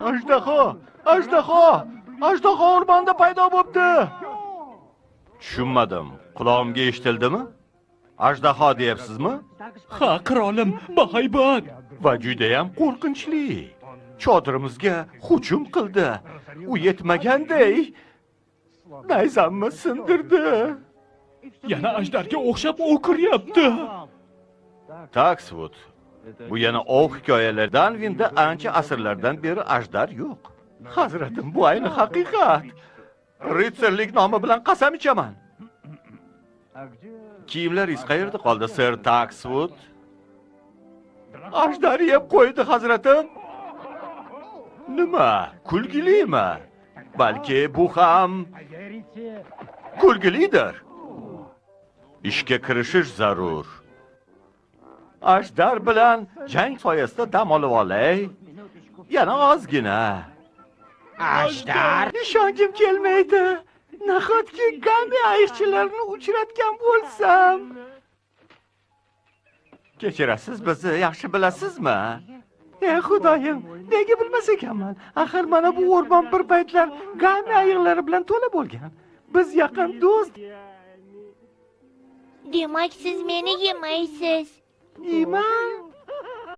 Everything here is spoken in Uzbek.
Ajdaho! Ajdaho! Ajdaho o'rmonda paydo bo'libdi. Tushunmadim. Qulog'imga eshitildimi? Ajdaho deyapsizmi? Ha, qirolim, bahaybat. Va juda ham qo'rqinchli. Chodirimizga hujum qildi. U yetmaganday nayzamni sindirdi. Yana ajdarga o'xshab o'kiryapti. Takswood. Bu yana ov hikoyalardan vinda ancha asrlardan beri ajdar yo'q. Hazratim, bu ayni haqiqat. Ritsarlik nomi bilan qasam ichaman. Kiyimlaringiz qayerda qoldi, Sir Takswood? Ajdar yeb qo'ydi, hazratim. Nima? Kulgilimi? Balki bu ham kulgilidir. Ishga kirishish zarur. Ajdar bilan jang soyasida dam olib olay. Yana ozgina. Ajdar? Ishongim kelmaydi. Nahotki Gami ayiqchilarini uchratgan bo'lsam. Kechirasiz, bizni yaxshi bilasizmi? Ey Xudoyim, nega bilmas ekanman? Axir mana bu o'rmon bir paytlar Gami ayiqlari bilan to'la bo'lgan. Biz yaqin do'st. Demak, siz meni yemaysiz. Yeyman.